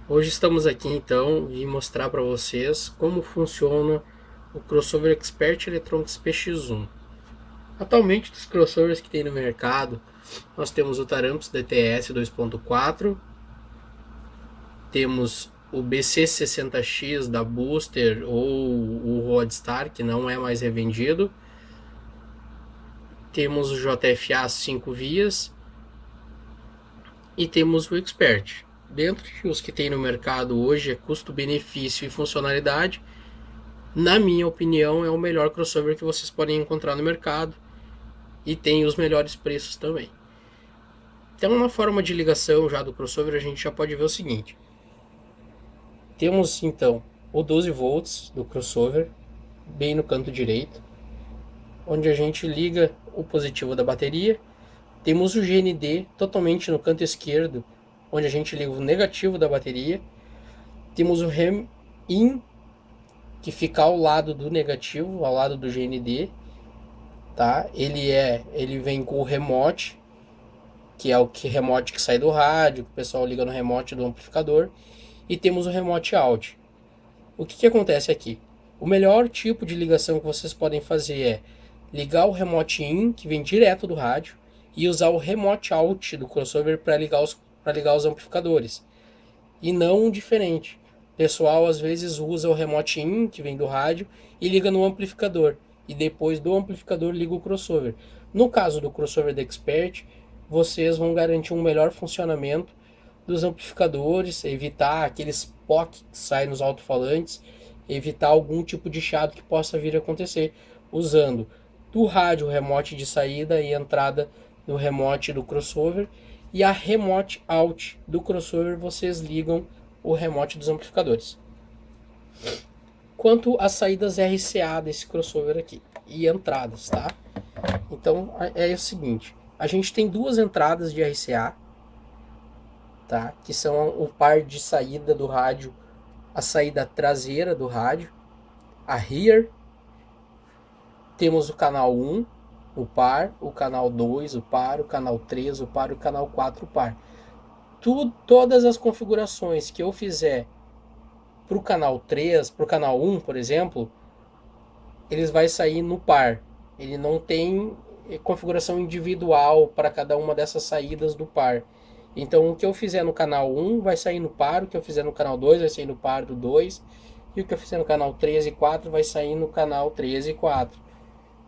Hoje estamos aqui então e mostrar para vocês como funciona o crossover Expert Electronics PX1. Atualmente, dos crossovers que tem no mercado, nós temos o Tarampos DTS 2.4, temos o BC60X da Booster ou o Roadstar, que não é mais revendido, temos o JFA 5 vias e temos o Expert. Dentre os que tem no mercado hoje é custo-benefício e funcionalidade. Na minha opinião, é o melhor crossover que vocês podem encontrar no mercado e tem os melhores preços também. Então, na forma de ligação já do crossover, a gente já pode ver o seguinte: temos então o 12 volts do crossover, bem no canto direito, onde a gente liga o positivo da bateria. Temos o GND totalmente no canto esquerdo, onde a gente liga o negativo da bateria. Temos o REM IN, que fica ao lado do negativo, ao lado do GND, tá? Ele vem com o remote, que é o que remote que sai do rádio, que o pessoal liga no remote do amplificador, e temos o remote out. O que acontece aqui? O melhor tipo de ligação que vocês podem fazer é ligar o remote in, que vem direto do rádio, e usar o remote out do crossover para ligar os amplificadores. E não diferente. O pessoal às vezes usa o remote in, que vem do rádio, e liga no amplificador. E depois do amplificador liga o crossover. No caso do crossover da Expert, vocês vão garantir um melhor funcionamento dos amplificadores, evitar aqueles POC que saem nos alto-falantes, evitar algum tipo de chiado que possa vir a acontecer, usando do rádio o remote de saída e entrada no remote do crossover, e a remote out do crossover vocês ligam o remote dos amplificadores. Quanto às saídas RCA desse crossover aqui e entradas, tá? Então é o seguinte, a gente tem duas entradas de RCA, tá? Que são o par de saída do rádio, a saída traseira do rádio, a rear. Temos o canal 1, o par, o canal 2, o par, o canal 3, o par, o canal 4, o par. Todas as configurações que eu fizer para o canal 3, para o canal 1, por exemplo, eles vai sair no par. Ele não tem configuração individual para cada uma dessas saídas do par. Então, o que eu fizer no canal 1 vai sair no par, o que eu fizer no canal 2 vai sair no par do 2, e o que eu fizer no canal 3 e 4 vai sair no canal 3 e 4,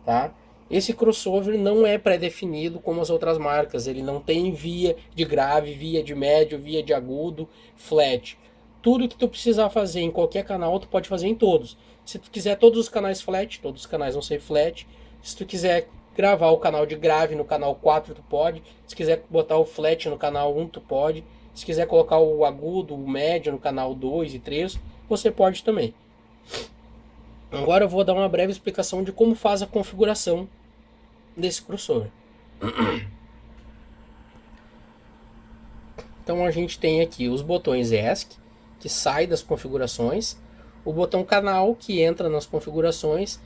tá? Esse crossover não é pré-definido como as outras marcas, ele não tem via de grave, via de médio, via de agudo, flat. Tudo que tu precisar fazer em qualquer canal, tu pode fazer em todos. Se tu quiser todos os canais flat, todos os canais vão ser flat. Se tu quiser gravar o canal de grave no canal 4, tu pode. Se quiser botar o flat no canal 1, tu pode. Se quiser colocar o agudo, o médio no canal 2 e 3, você pode também. Agora eu vou dar uma breve explicação de como faz a configuração desse crossover. Então a gente tem aqui os botões ESC, que sai das configurações, o botão canal, que entra nas configurações,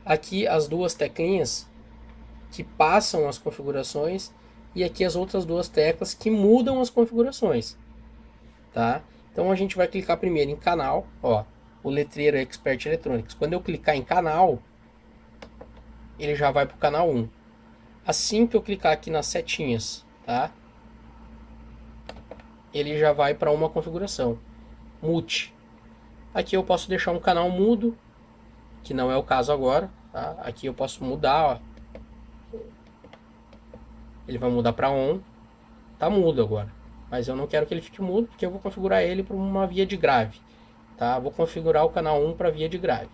aqui as duas teclinhas que passam as configurações, e aqui as outras duas teclas que mudam as configurações, tá? Então a gente vai clicar primeiro em canal, ó, o letreiro Expert Electronics. Quando eu clicar em canal, ele já vai para o canal 1. Assim que eu clicar aqui nas setinhas, tá? Ele já vai para uma configuração. Mute. Aqui eu posso deixar um canal mudo, que não é o caso agora, tá? Aqui eu posso mudar, ó. Ele vai mudar para on. Tá mudo agora. Mas eu não quero que ele fique mudo, porque eu vou configurar ele para uma via de grave, tá? Vou configurar o canal 1 para via de grave.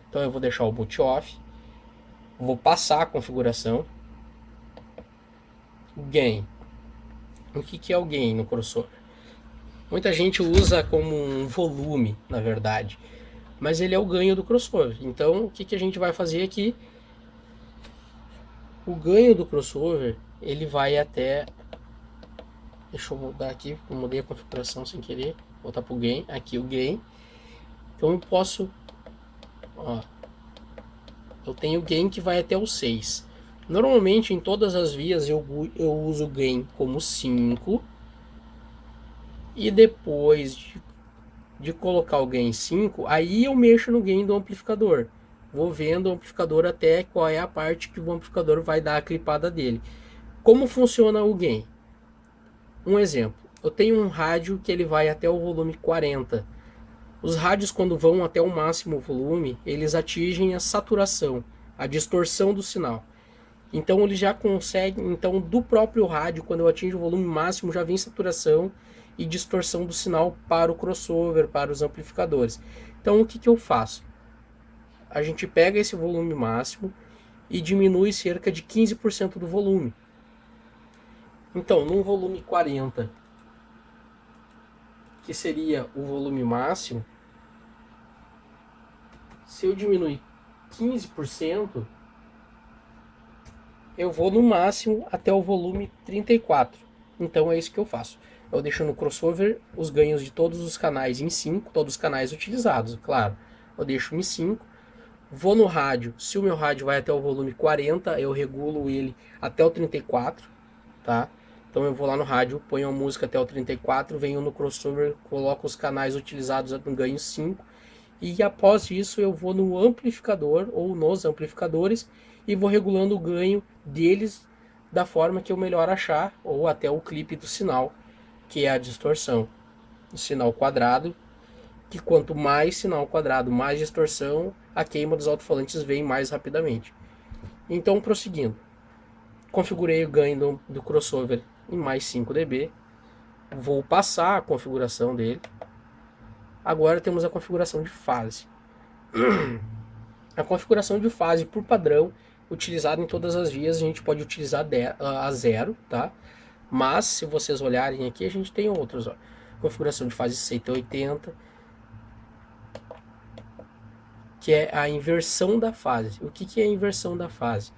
Então eu vou deixar o boot off. Vou passar a configuração. Gain. O que é o gain no crossover? Muita gente usa como um volume, na verdade, mas ele é o ganho do crossover. Então, o que a gente vai fazer aqui? O ganho do crossover, ele vai até... Deixa eu mudar aqui, eu mudei a configuração sem querer. Voltar para o gain, aqui o gain. Então eu posso... Ó, eu tenho o gain que vai até o 6. Normalmente, em todas as vias, eu uso o gain como 5. E depois de colocar o gain 5, aí eu mexo no gain do amplificador. Vou vendo o amplificador até qual é a parte que o amplificador vai dar a clipada dele. Como funciona o gain? Um exemplo, eu tenho um rádio que ele vai até o volume 40. Os rádios, quando vão até o máximo volume, eles atingem a saturação, a distorção do sinal. Então ele já consegue, então do próprio rádio, quando eu atingo o volume máximo, já vem saturação e distorção do sinal para o crossover, para os amplificadores. Então o que, que eu faço? A gente pega esse volume máximo e diminui cerca de 15% do volume. Então, num volume 40, que seria o volume máximo, se eu diminuir 15%, eu vou no máximo até o volume 34. Então é isso que eu faço. Eu deixo no crossover os ganhos de todos os canais em 5, todos os canais utilizados, claro. Eu deixo em 5. Vou no rádio. Se o meu rádio vai até o volume 40, eu regulo ele até o 34, tá? Então eu vou lá no rádio, ponho a música até o 34, venho no crossover, coloco os canais utilizados no ganho 5. E após isso eu vou no amplificador ou nos amplificadores e vou regulando o ganho deles da forma que eu melhor achar, ou até o clipe do sinal, que é a distorção. O sinal quadrado, que quanto mais sinal quadrado, mais distorção, a queima dos alto-falantes vem mais rapidamente. Então, prosseguindo, configurei o ganho do crossover em mais 5 dB, vou passar a configuração dele. Agora temos a configuração de fase. A configuração de fase, por padrão, utilizada em todas as vias, a gente pode utilizar a 0, tá? Mas, se vocês olharem aqui, a gente tem outros, ó. Configuração de fase 180, que é a inversão da fase. O que é a inversão da fase?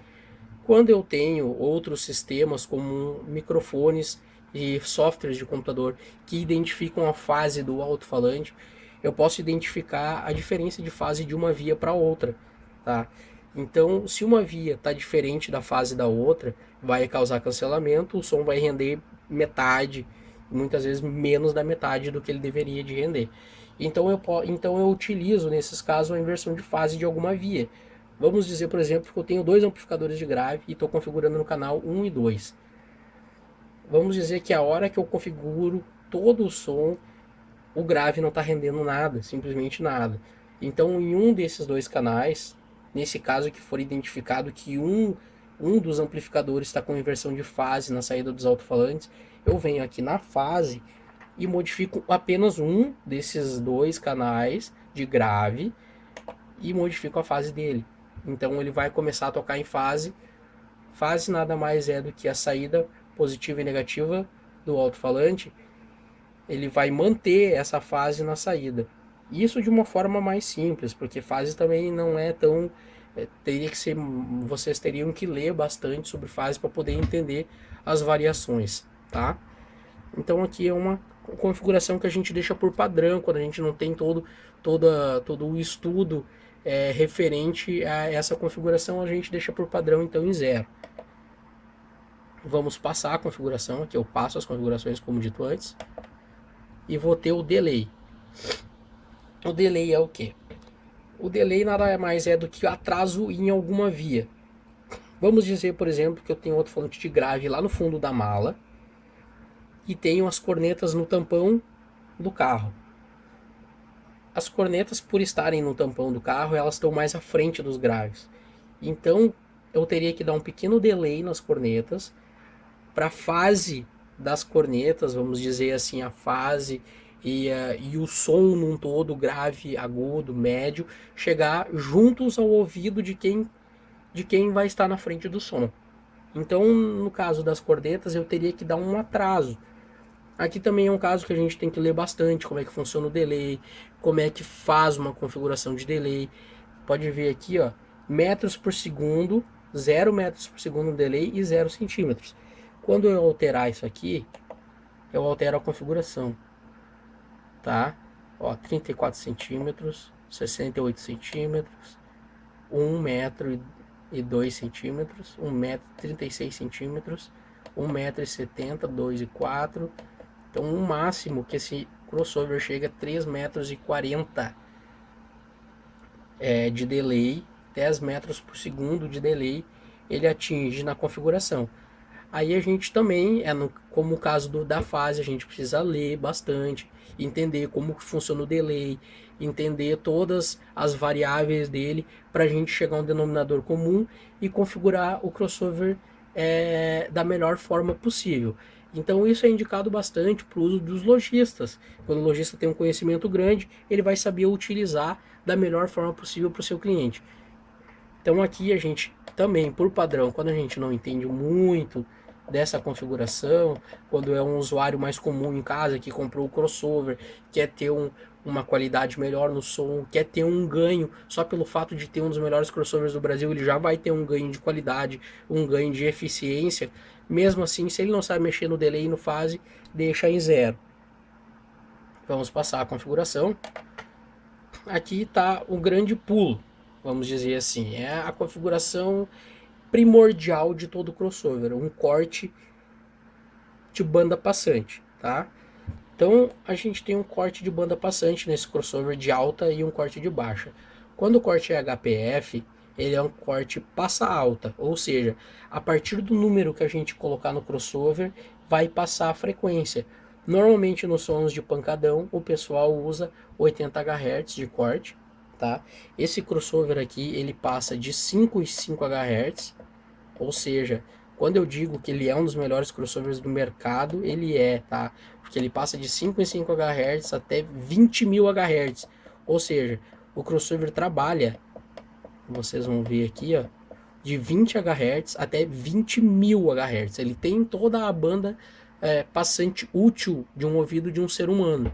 Quando eu tenho outros sistemas, como microfones e softwares de computador, que identificam a fase do alto-falante, eu posso identificar a diferença de fase de uma via para outra, tá? Então, se uma via está diferente da fase da outra, vai causar cancelamento, o som vai render metade, muitas vezes menos da metade do que ele deveria de render. Então eu utilizo, nesses casos, a inversão de fase de alguma via. Vamos dizer, por exemplo, que eu tenho dois amplificadores de grave e estou configurando no canal 1 e 2. Vamos dizer que a hora que eu configuro todo o som, o grave não está rendendo nada, simplesmente nada. Então, em um desses dois canais, nesse caso que for identificado que um dos amplificadores está com inversão de fase na saída dos alto-falantes, eu venho aqui na fase e modifico apenas um desses dois canais de grave e modifico a fase dele. Então ele vai começar a tocar em fase. Fase nada mais é do que a saída positiva e negativa do alto-falante. Ele vai manter essa fase na saída. Isso de uma forma mais simples, porque fase também não é tão... teria que ser, vocês teriam que ler bastante sobre fase para poder entender as variações, tá? Então aqui é uma configuração que a gente deixa por padrão, quando a gente não tem todo o estudo referente a essa configuração, a gente deixa por padrão então em 0. Vamos passar a configuração, aqui eu passo as configurações como dito antes, e vou ter o delay. O delay é o que? O delay nada mais é do que atraso em alguma via. Vamos dizer, por exemplo, que eu tenho outro alto-falante de grave lá no fundo da mala, e tenho as cornetas no tampão do carro. As cornetas, por estarem no tampão do carro, elas estão mais à frente dos graves. Então, eu teria que dar um pequeno delay nas cornetas para a fase das cornetas, vamos dizer assim, a fase e o som num todo, grave, agudo, médio, chegar juntos ao ouvido de quem vai estar na frente do som. Então, no caso das cornetas, eu teria que dar um atraso. Aqui também é um caso que a gente tem que ler bastante, como é que funciona o delay, como é que faz uma configuração de delay. Pode ver aqui, ó, metros por segundo, 0 metros por segundo no delay e 0 centímetros. Quando eu alterar isso aqui, eu altero a configuração, tá? Ó, 34 centímetros, 68 centímetros, 1 metro e 2 centímetros, 1 metro e 36 centímetros, 1 metro e 70, 2 e 4... Então o máximo que esse crossover chega a 3,40 m de delay, 10 metros por segundo de delay ele atinge na configuração. Aí a gente também, como o caso da fase, a gente precisa ler bastante, entender como que funciona o delay, entender todas as variáveis dele para a gente chegar a um denominador comum e configurar o crossover da melhor forma possível. Então isso é indicado bastante para o uso dos lojistas. Quando o lojista tem um conhecimento grande, ele vai saber utilizar da melhor forma possível para o seu cliente. Então aqui a gente também, por padrão, quando a gente não entende muito dessa configuração, quando é um usuário mais comum em casa que comprou o crossover, quer ter uma qualidade melhor no som, quer ter um ganho, só pelo fato de ter um dos melhores crossovers do Brasil, ele já vai ter um ganho de qualidade, um ganho de eficiência. Mesmo assim, se ele não sabe mexer no delay e no fase, deixa em 0. Vamos passar a configuração. Aqui está o grande pulo, vamos dizer assim, é a configuração primordial de todo crossover, um corte de banda passante, tá? Então a gente tem um corte de banda passante nesse crossover de alta e um corte de baixa. Quando o corte é HPF, ele é um corte passa alta, ou seja, a partir do número que a gente colocar no crossover, vai passar a frequência. Normalmente nos sons de pancadão, o pessoal usa 80 Hz de corte, tá? Esse crossover aqui, ele passa de 5,5 Hz, ou seja, quando eu digo que ele é um dos melhores crossovers do mercado, ele é, tá? Porque ele passa de 5 em 5 Hz até 20.000 Hz. Ou seja, o crossover trabalha, vocês vão ver aqui, ó, de 20 Hz até 20.000 Hz. Ele tem toda a banda passante útil de um ouvido de um ser humano.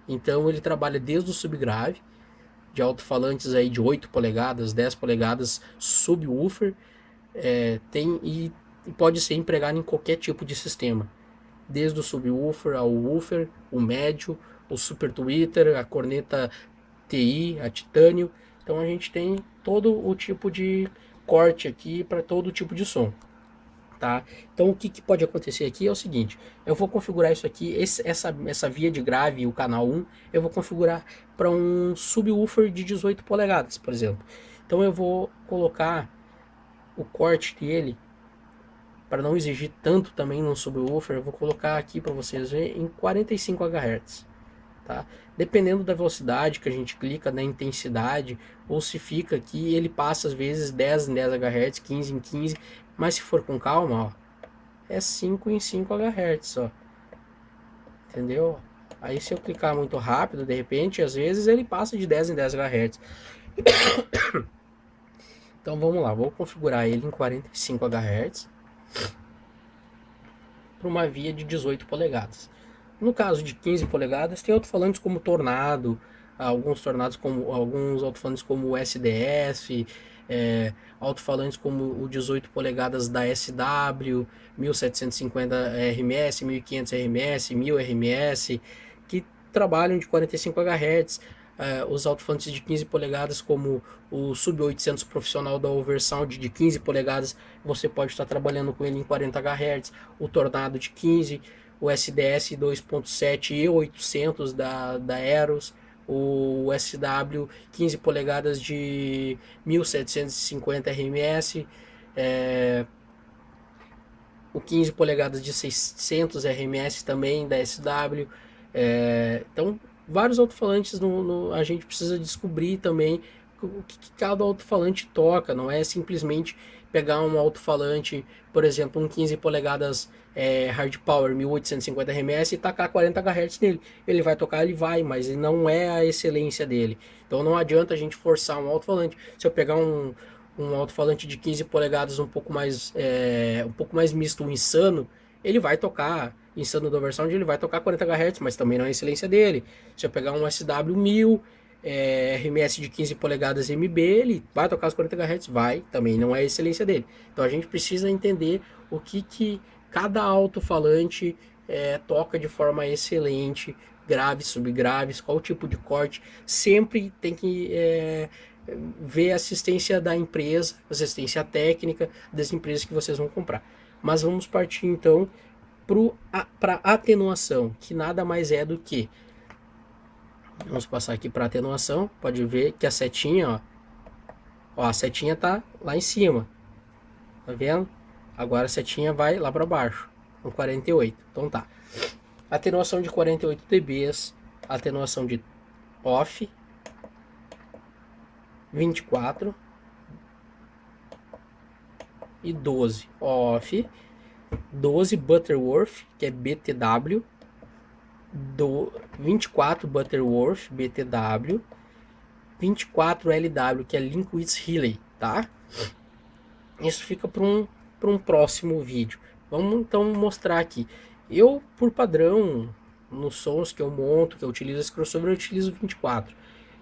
Então ele trabalha desde o subgrave, de alto-falantes aí de 8 polegadas, 10 polegadas, subwoofer, e pode ser empregado em qualquer tipo de sistema, desde o subwoofer ao woofer, o médio, o super tweeter, a corneta TI, a titânio. Então a gente tem todo o tipo de corte aqui para todo tipo de som, tá? Então o que pode acontecer aqui é o seguinte: eu vou configurar isso aqui, essa via de grave, o canal 1, eu vou configurar para um subwoofer de 18 polegadas, por exemplo. Então eu vou colocar o corte dele, para não exigir tanto também no subwoofer, eu vou colocar aqui para vocês verem em 45 Hz, tá? Dependendo da velocidade que a gente clica, da intensidade, ou se fica aqui, ele passa às vezes 10 em 10 Hz, 15 em 15, mas se for com calma, ó, é 5 em 5 Hz, ó. Entendeu? Aí se eu clicar muito rápido, de repente, às vezes ele passa de 10 em 10 Hz. Então vamos lá, vou configurar ele em 45 Hz para uma via de 18 polegadas. No caso de 15 polegadas, tem alto-falantes como Tornado, alguns alto-falantes como o SDS, alto-falantes como o 18 polegadas da SW, 1750 RMS, 1500 RMS, 1000 RMS, que trabalham de 45 Hz. Os alto-falantes de 15 polegadas, como o Sub-800 profissional da Oversound de 15 polegadas, você pode estar trabalhando com ele em 40 Hz. O Tornado de 15, o SDS 2.7 e 800 da Eros, o SW 15 polegadas de 1750 RMS, o 15 polegadas de 600 RMS também da SW. Então vários alto-falantes a gente precisa descobrir também o que cada alto-falante toca. Não é simplesmente pegar um alto-falante, por exemplo, um 15 polegadas hard power 1850 RMS e tacar 40 Hz nele. Ele vai tocar, ele vai, mas não é a excelência dele. Então não adianta a gente forçar um alto-falante. Se eu pegar um alto-falante de 15 polegadas um pouco mais misto, um Insano, ele vai tocar, Insano da Oversound, ele vai tocar 40 Hz, mas também não é a excelência dele. Se eu pegar um SW1000, RMS de 15 polegadas MB, ele vai tocar os 40 Hz, vai, também não é a excelência dele. Então a gente precisa entender o que cada alto-falante toca de forma excelente, graves, subgraves, qual tipo de corte. Sempre tem que ver a assistência da empresa, assistência técnica das empresas que vocês vão comprar. Mas vamos partir então para atenuação, que nada mais é do que, vamos passar aqui para atenuação, pode ver que a setinha, ó, a setinha tá lá em cima, tá vendo? Agora a setinha vai lá para baixo, com 48. Então tá. Atenuação de 48 dB, atenuação de off, 24 e 12 off, 12 Butterworth, que é BTW, 24 Butterworth, BTW, 24 LW, que é Linkwitz Riley, tá? Isso fica para um próximo vídeo. Vamos então mostrar aqui. Eu, por padrão, nos sons que eu monto, que eu utilizo esse crossover, eu utilizo 24.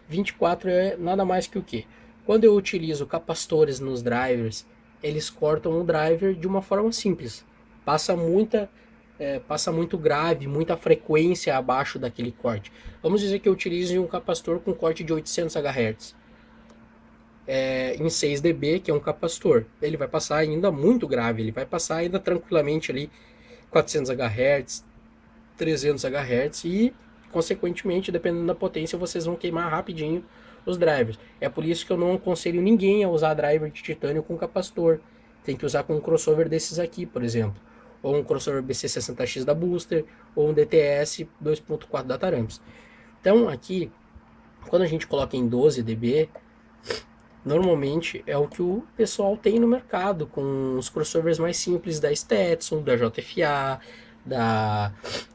24 é nada mais que o quê? Quando eu utilizo capacitores nos drivers, eles cortam o driver de uma forma simples. Passa muito grave, muita frequência abaixo daquele corte. Vamos dizer que eu utilize um capacitor com corte de 800 Hz. Em 6 dB, que é um capacitor. Ele vai passar ainda muito grave, ele vai passar ainda tranquilamente ali 400 Hz, 300 Hz e, consequentemente, dependendo da potência, vocês vão queimar rapidinho os drivers. É por isso que eu não aconselho ninguém a usar driver de titânio com capacitor. Tem que usar com um crossover desses aqui, por exemplo. Ou um crossover BC60X da Booster, ou um DTS 2.4 da Taramps. Então, aqui, quando a gente coloca em 12 dB, normalmente é o que o pessoal tem no mercado, com os crossovers mais simples da Stetson, da JFA,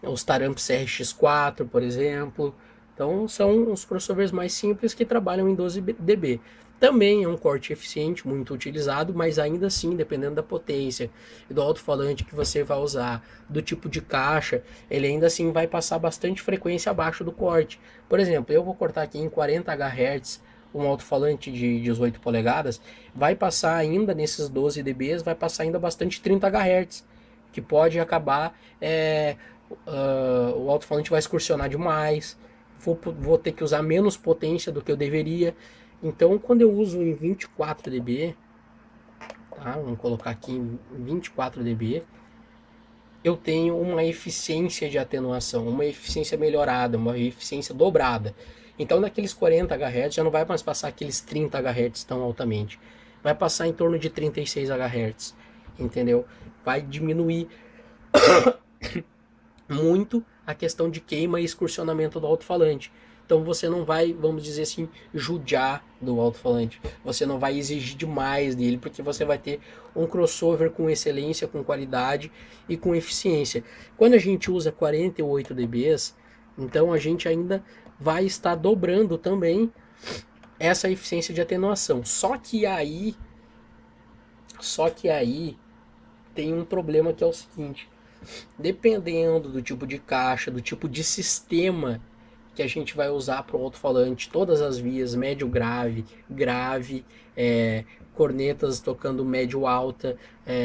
os Taramps RX4, por exemplo. Então são os crossovers mais simples que trabalham em 12 dB. Também é um corte eficiente, muito utilizado, mas ainda assim, dependendo da potência e do alto-falante que você vai usar, do tipo de caixa, ele ainda assim vai passar bastante frequência abaixo do corte. Por exemplo, eu vou cortar aqui em 40 Hz um alto-falante de 18 polegadas, vai passar ainda nesses 12 dB, vai passar ainda bastante 30 Hz, que pode acabar, o alto-falante vai excursionar demais, vou ter que usar menos potência do que eu deveria. Então, quando eu uso em 24 dB, tá? Vamos colocar aqui em 24 dB, eu tenho uma eficiência de atenuação, uma eficiência melhorada, uma eficiência dobrada. Então, naqueles 40 Hz já não vai mais passar aqueles 30 Hz tão altamente. Vai passar em torno de 36 Hz, entendeu? Vai diminuir muito a questão de queima e excursionamento do alto-falante. Então você não vai, vamos dizer assim, judiar do alto-falante. Você não vai exigir demais dele, porque você vai ter um crossover com excelência, com qualidade e com eficiência. Quando a gente usa 48 dBs, então a gente ainda vai estar dobrando também essa eficiência de atenuação. Só que aí tem um problema, que é o seguinte: dependendo do tipo de caixa, do tipo de sistema que a gente vai usar para o alto-falante, todas as vias, médio grave, grave, cornetas tocando médio alta,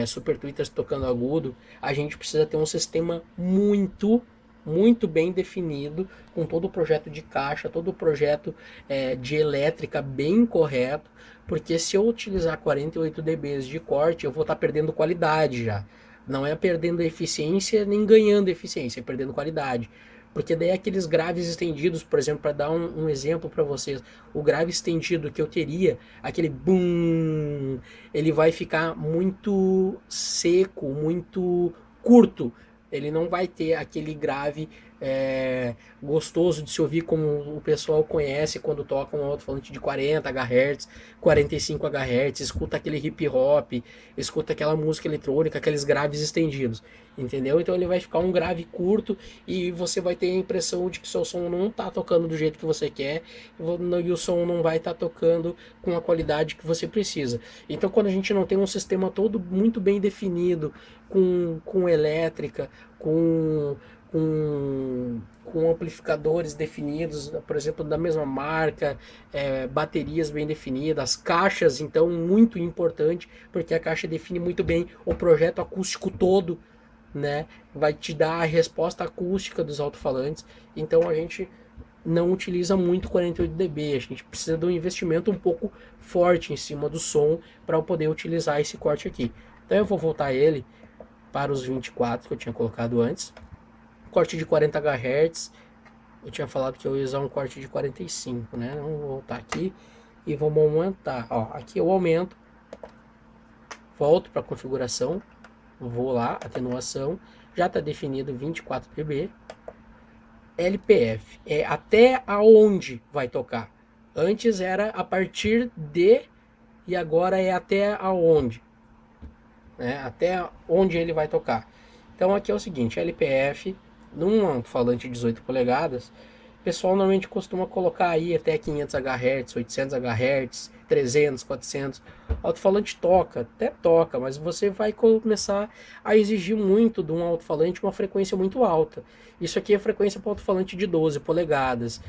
super tweeters tocando agudo, a gente precisa ter um sistema muito bem definido, com todo o projeto de caixa, todo o projeto de elétrica bem correto, porque se eu utilizar 48 dBs de corte, eu vou estar perdendo qualidade já. Não é perdendo eficiência nem ganhando eficiência, é perdendo qualidade. Porque daí aqueles graves estendidos, por exemplo, para dar um exemplo para vocês, o grave estendido que eu teria, aquele boom, ele vai ficar muito seco, muito curto. Ele não vai ter aquele grave gostoso de se ouvir, como o pessoal conhece quando toca um alto-falante de 40 Hz, 45 Hz, escuta aquele hip hop, escuta aquela música eletrônica, aqueles graves estendidos, entendeu? Então ele vai ficar um grave curto e você vai ter a impressão de que seu som não está tocando do jeito que você quer e o som não vai estar tocando com a qualidade que você precisa. Então, quando a gente não tem um sistema todo muito bem definido, com elétrica, com amplificadores definidos, por exemplo, da mesma marca, baterias bem definidas, caixas, então, muito importante, porque a caixa define muito bem o projeto acústico todo, né? Vai te dar a resposta acústica dos alto-falantes. Então a gente não utiliza muito 48 dB, a gente precisa de um investimento um pouco forte em cima do som para poder utilizar esse corte aqui. Então eu vou voltar ele para os 24 que eu tinha colocado antes. Corte de 40 Hz, eu tinha falado que eu ia usar um corte de 45, né? Vamos voltar aqui e vamos aumentar. Ó, aqui eu aumento, volto para a configuração, vou lá, atenuação, já está definido 24 dB. LPF é até aonde vai tocar. Antes era a partir de, e agora é até aonde, né? Até onde ele vai tocar. Então aqui é o seguinte, LPF num alto-falante de 18 polegadas, o pessoal normalmente costuma colocar aí até 500 Hz, 800 Hz, 300, 400. O alto-falante toca, até toca, mas você vai começar a exigir muito de um alto-falante uma frequência muito alta. Isso aqui é frequência para alto-falante de 12 polegadas,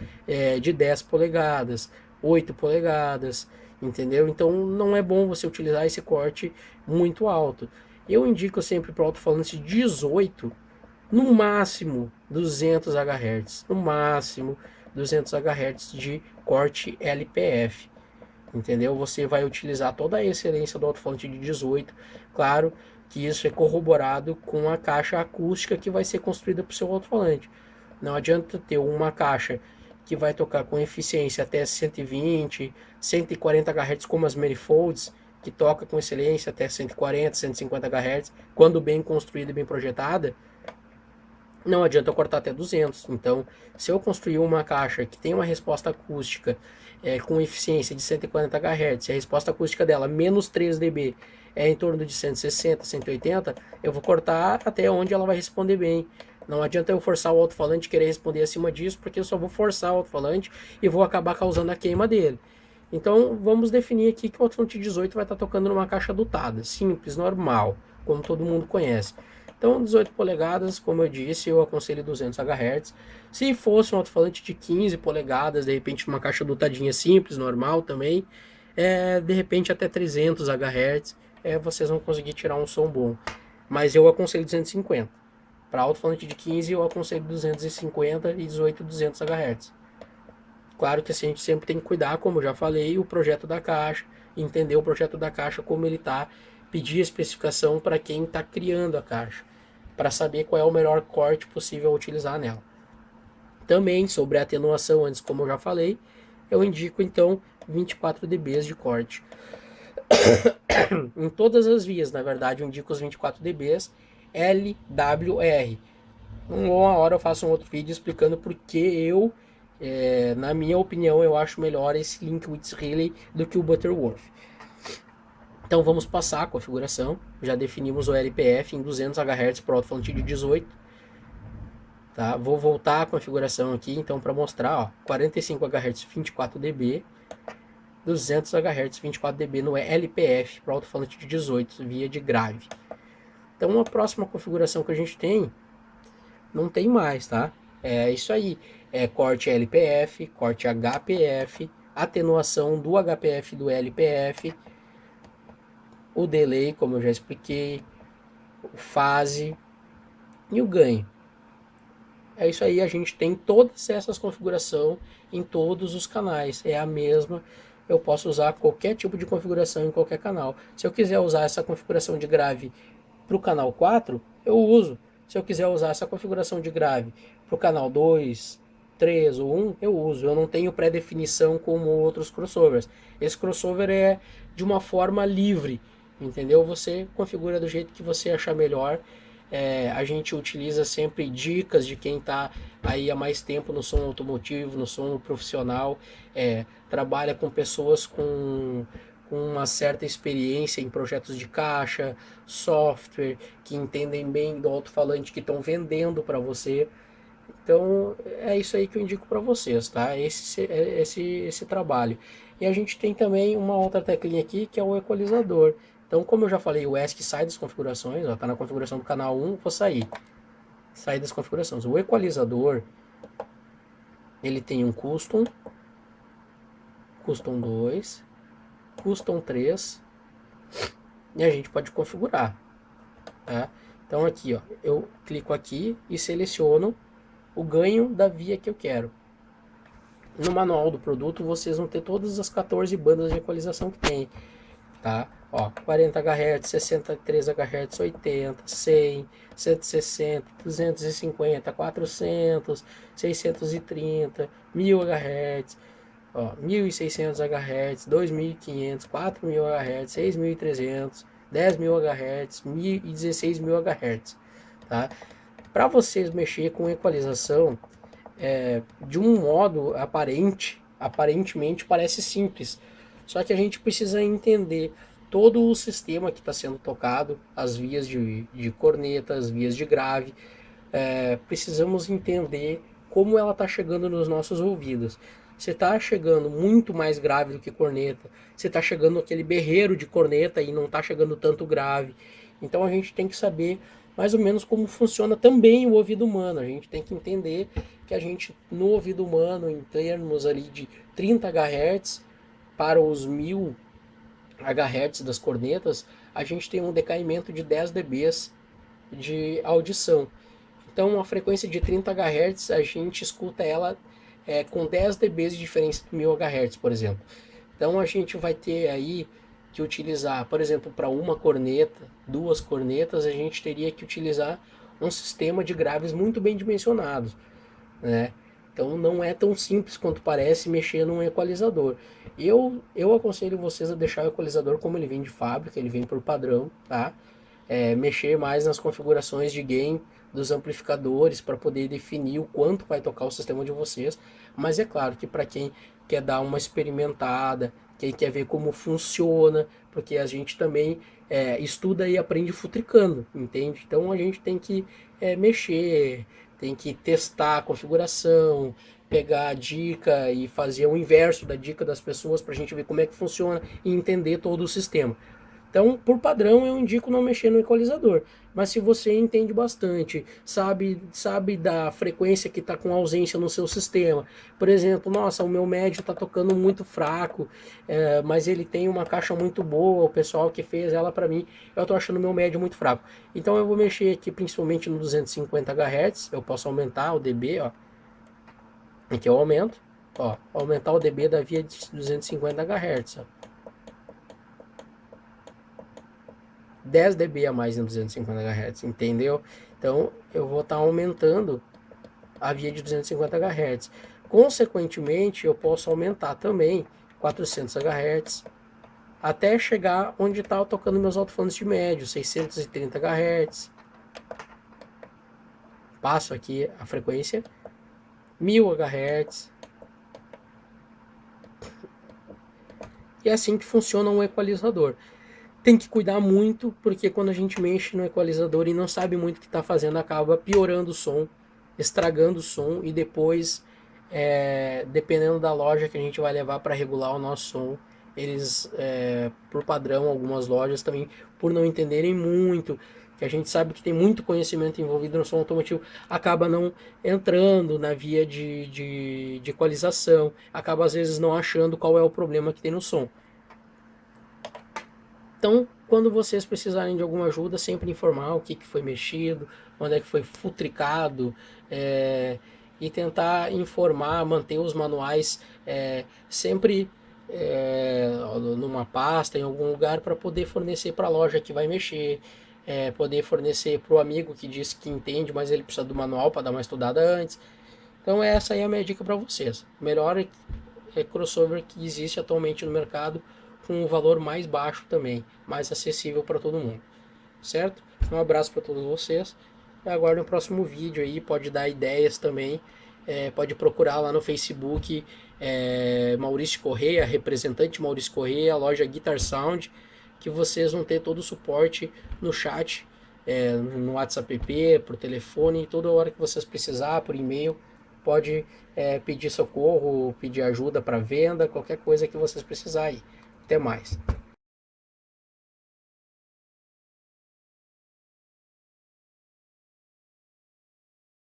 de 10 polegadas, 8 polegadas, entendeu? Então não é bom você utilizar esse corte muito alto. Eu indico sempre para alto-falante 18, no máximo 200 Hz, no máximo 200 Hz de corte LPF, entendeu? Você vai utilizar toda a excelência do alto-falante de 18, claro que isso é corroborado com a caixa acústica que vai ser construída para o seu alto-falante. Não adianta ter uma caixa que vai tocar com eficiência até 120, 140 Hz como as Manifolds, que toca com excelência até 140, 150 Hz, quando bem construída e bem projetada. Não adianta eu cortar até 200. Então, se eu construir uma caixa que tem uma resposta acústica com eficiência de 140 Hz, e a resposta acústica dela menos 3 dB é em torno de 160, 180, eu vou cortar até onde ela vai responder bem. Não adianta eu forçar o alto-falante querer responder acima disso, porque eu só vou forçar o alto-falante e vou acabar causando a queima dele. Então, vamos definir aqui que o alto-falante 18 vai estar tocando numa caixa dotada, simples, normal, como todo mundo conhece. Então, 18 polegadas, como eu disse, eu aconselho 200 Hz. Se fosse um alto-falante de 15 polegadas, de repente uma caixa dotadinha simples, normal também, de repente até 300 Hz, vocês vão conseguir tirar um som bom. Mas eu aconselho 250. Para alto-falante de 15, eu aconselho 250 e 18, 200 Hz. Claro que assim, a gente sempre tem que cuidar, como eu já falei, o projeto da caixa, entender o projeto da caixa, como ele está, pedir a especificação para quem está criando a caixa, para saber qual é o melhor corte possível a utilizar nela. Também sobre a atenuação, antes como eu já falei, eu indico então 24 dB de corte. Em todas as vias, na verdade, eu indico os 24 dB LWR. Uma hora eu faço um outro vídeo explicando porque eu, na minha opinião, eu acho melhor esse Linked Relay do que o Butterworth. Então vamos passar a configuração. Já definimos o LPF em 200 Hz para o alto-falante de 18. Tá? Vou voltar a configuração aqui então para mostrar, ó, 45 Hz 24 dB, 200 Hz 24 dB no LPF para o alto-falante de 18 via de grave. Então a próxima configuração que a gente tem não tem mais, tá? É isso aí, corte LPF, corte HPF, atenuação do HPF e do LPF, o delay, como eu já expliquei, o fase e o ganho. É isso aí, a gente tem todas essas configurações em todos os canais, é a mesma. Eu posso usar qualquer tipo de configuração em qualquer canal. Se eu quiser usar essa configuração de grave para o canal 4, eu uso. Se eu quiser usar essa configuração de grave para o canal 2, 3 ou 1, eu uso. Eu não tenho pré-definição como outros crossovers. Esse crossover é de uma forma livre, entendeu? Você configura do jeito que você achar melhor. A gente utiliza sempre dicas de quem está aí há mais tempo no som automotivo, no som profissional, trabalha com pessoas com uma certa experiência em projetos de caixa, software, que entendem bem do alto-falante que estão vendendo para você. Então é isso aí que eu indico para vocês, tá? Esse trabalho. E a gente tem também uma outra teclinha aqui que é o equalizador. Então, como eu já falei, o ESC sai das configurações, está na configuração do canal 1, vou sair das configurações. O equalizador, ele tem um Custom 2, Custom 3, e a gente pode configurar, tá? Então aqui, ó, eu clico aqui e seleciono o ganho da via que eu quero. No manual do produto, vocês vão ter todas as 14 bandas de equalização que tem, tá? Ó, 40 Hz, 63 Hz, 80, 100, 160, 250, 400, 630, 1000 Hz, ó, 1600 Hz, 2500, 4000 Hz, 6300, 10.000 Hz, 1000 e 16.000 Hz, tá? Para vocês mexer com equalização, de um modo aparentemente parece simples, só que a gente precisa entender todo o sistema que está sendo tocado, as vias de corneta, as vias de grave, precisamos entender como ela está chegando nos nossos ouvidos. Você está chegando muito mais grave do que corneta, você está chegando aquele berreiro de corneta e não está chegando tanto grave. Então a gente tem que saber mais ou menos como funciona também o ouvido humano. A gente tem que entender que a gente, no ouvido humano, em termos ali de 30 Hz para os 1000 Hz das cornetas, a gente tem um decaimento de 10 dB de audição. Então, a frequência de 30 Hz, a gente escuta ela com 10 dB de diferença do 1000 Hz, por exemplo. Então, a gente vai ter aí que utilizar, por exemplo, para uma corneta, duas cornetas, a gente teria que utilizar um sistema de graves muito bem dimensionados, né? Então não é tão simples quanto parece mexer num equalizador. Eu aconselho vocês a deixar o equalizador como ele vem de fábrica, ele vem por padrão, tá? Mexer mais nas configurações de gain dos amplificadores para poder definir o quanto vai tocar o sistema de vocês. Mas é claro que para quem quer dar uma experimentada, quem quer ver como funciona, porque a gente também estuda e aprende futricando, entende? Então a gente tem que mexer, tem que testar a configuração, pegar a dica e fazer o inverso da dica das pessoas para a gente ver como é que funciona e entender todo o sistema. Então, por padrão, eu indico não mexer no equalizador. Mas se você entende bastante, sabe da frequência que está com ausência no seu sistema. Por exemplo, nossa, o meu médio está tocando muito fraco, mas ele tem uma caixa muito boa, o pessoal que fez ela para mim, eu estou achando o meu médio muito fraco. Então eu vou mexer aqui principalmente no 250 Hz, eu posso aumentar o dB, ó. Aqui eu aumento, ó, aumentar o dB da via de 250 Hz, ó. 10 dB a mais em 250 Hz, entendeu? Então eu vou estar aumentando a via de 250 Hz. Consequentemente, eu posso aumentar também 400 Hz até chegar onde está tocando meus alto-falantes de médio, 630 Hz. Passo aqui a frequência 1000 Hz. E é assim que funciona um equalizador. Tem que cuidar muito, porque quando a gente mexe no equalizador e não sabe muito o que está fazendo, acaba piorando o som, estragando o som, e depois, dependendo da loja que a gente vai levar para regular o nosso som, eles, por padrão, algumas lojas também, por não entenderem muito, que a gente sabe que tem muito conhecimento envolvido no som automotivo, acaba não entrando na via de equalização, acaba às vezes não achando qual é o problema que tem no som. Então, quando vocês precisarem de alguma ajuda, sempre informar o que foi mexido, onde é que foi futricado, e tentar informar, manter os manuais sempre numa pasta, em algum lugar, para poder fornecer para a loja que vai mexer, poder fornecer para o amigo que disse que entende, mas ele precisa do manual para dar uma estudada antes. Então essa aí é a minha dica para vocês. O melhor crossover que existe atualmente no mercado, com um valor mais baixo também, mais acessível para todo mundo, certo? Um abraço para todos vocês, e aguardo o próximo vídeo aí, pode dar ideias também, pode procurar lá no Facebook, Maurício Correia, representante Maurício Correia, loja Guitar Sound, que vocês vão ter todo o suporte no chat, no WhatsApp, por telefone, toda hora que vocês precisar, por e-mail, pode pedir socorro, pedir ajuda para venda, qualquer coisa que vocês precisarem. Até mais.